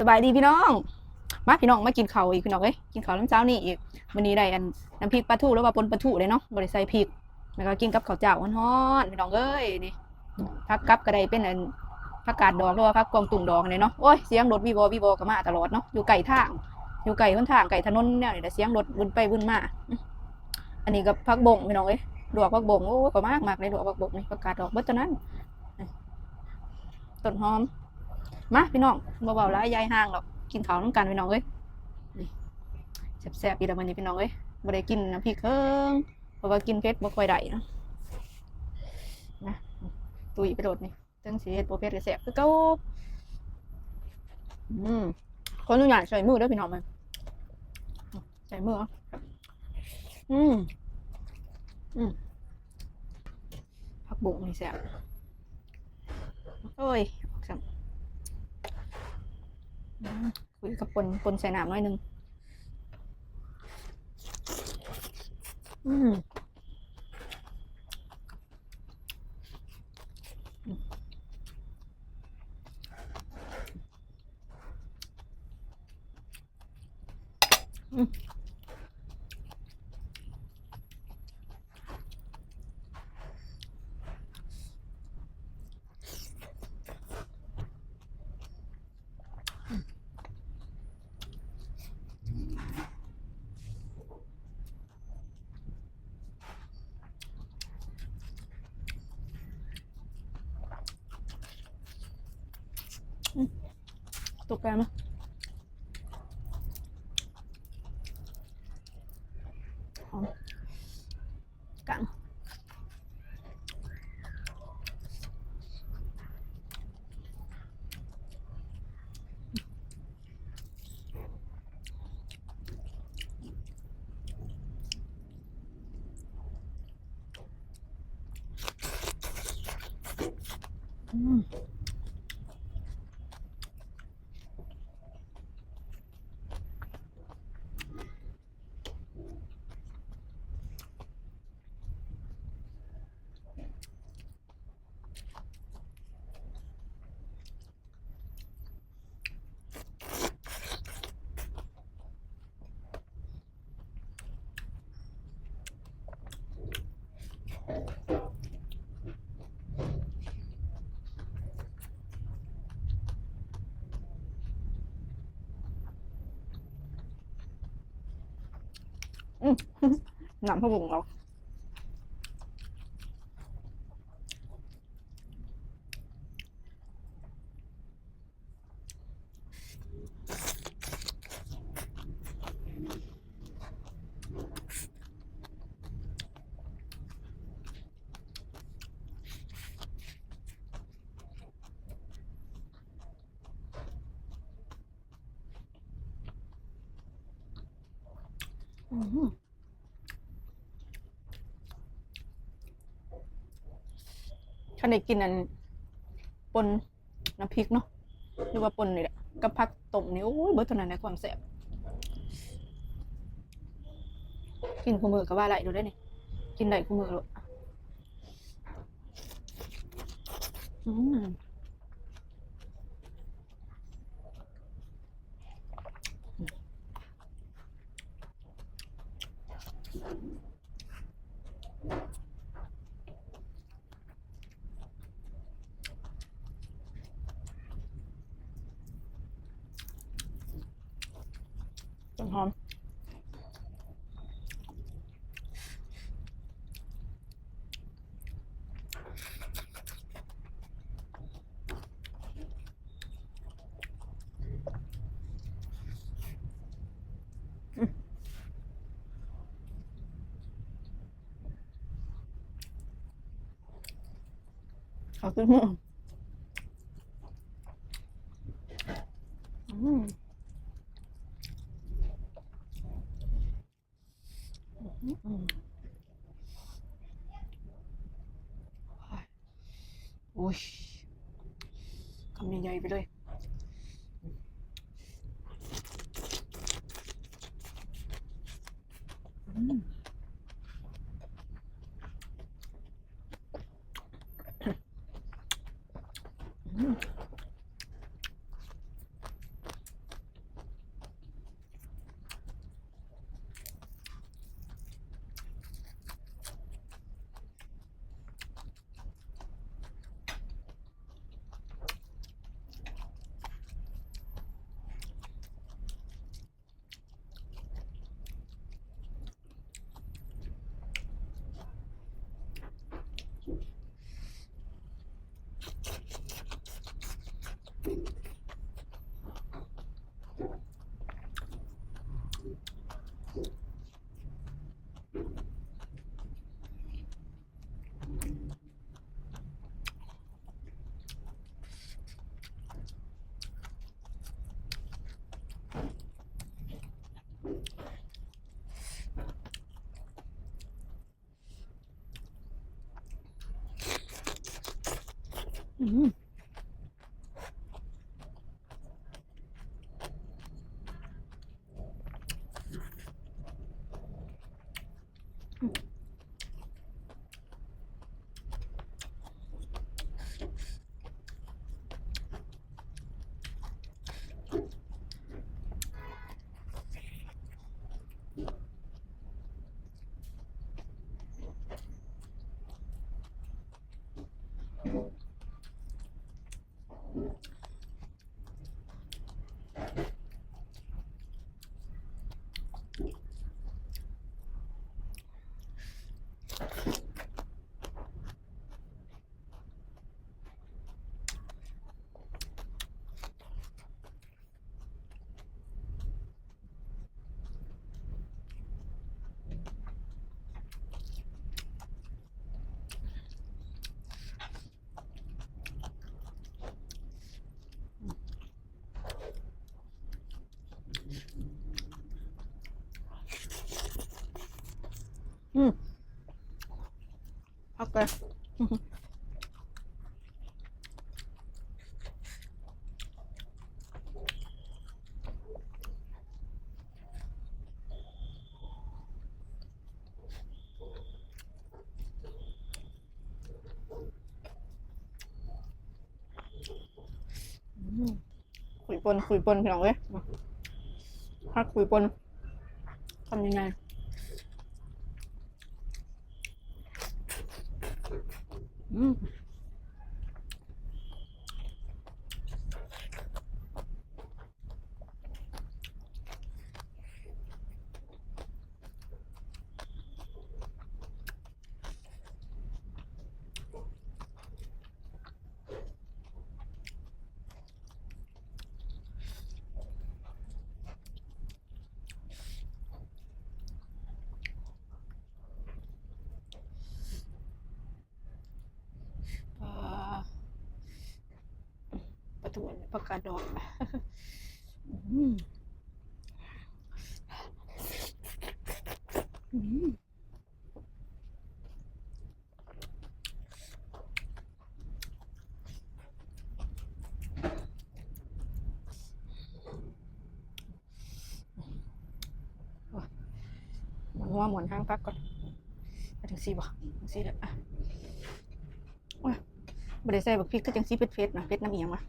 สบายดีพี่น้องมาพี่น้องมากินข้าวอีกพี่น้องเอ้ยกินข้าวน้ำเช้านี่อีกวันนี้ได้อันน้ำพริกปลาทูหรือว่าปนปลาทูเลยเนาะบริใส่พริกแล้วก็กินกับข้าวเจ้าฮ้อนๆพี่น้องเอ้ยนี่ผักกับก็ได้เป็นอันผักกาดดอกหรือว่าผักกวางตุ้งดอกเนี่ยเนาะโอ้ยเสียงรถวีโวก็มาตลอดเนาะอยู่ไก่ทางอยู่ไก่หนทางไก่ถนนเนี่ยเดี๋ยวเสียงรถวนไปวนมาอันนี้กับผักบงพี่น้องเอ้ยดอกผักบงโอ้ก็มากเลยดอกผักบงนี่ผักกาดดอกเบิดเท่านั้นต้นหอมมาพี่น้องเบาๆแล้วยายห่างหรอกกินข้าวน้ำกันพี่น้องเอ้ยนี่แซ่บๆอีแล้ววันนี้พี่น้องเอ้ยบ่ได้กินน้ำพริกเพิ่งเพราะว่ากินเผ็ดบ่ค่อยได้เนาะนะตุยไปโดดนี่จังสิเฮ็ดบ่เผ็ดก็แซ่บคือเก่าคนอนุญาตใส่มือเด้อพี่น้องมันใส่มือเอาอืมอืมผักบุ้งนี่แซ่บโอ้ยแซ่บคุยกับปนใส่น้ำหน่อยหนึงอืมอืมตกแปลงเนาะหอมกังอืมอืมน้ำผักบุ้งเราอืมฉันได้กินอันปนน้ำพริกเนาะหรือว่าปนนี่แหละกับผักต้มนี่โอ้ยเบิดเท่านั้นในความแซ่บกินคู่มือก็ว่าไรดูได้นี่กินได้คู่มือเลยอืมต้นหอมเอาขึ้นมืออืมอืมโอ้ยคำใหญ่ๆไปเลยอืมอืม อืมโอเคคุยปนพี่น้องเอ้ยพักคุยปนทำยังไงประตูประกาศดอกมันว่าหมอนข้างพักก่อนไปถึง4บ่ถึง4แล้วโอ้ยบ่ได้ใส่บักพริกคือจังสิเผ็ดๆนะเผ็ดน้ำอีหยังวะ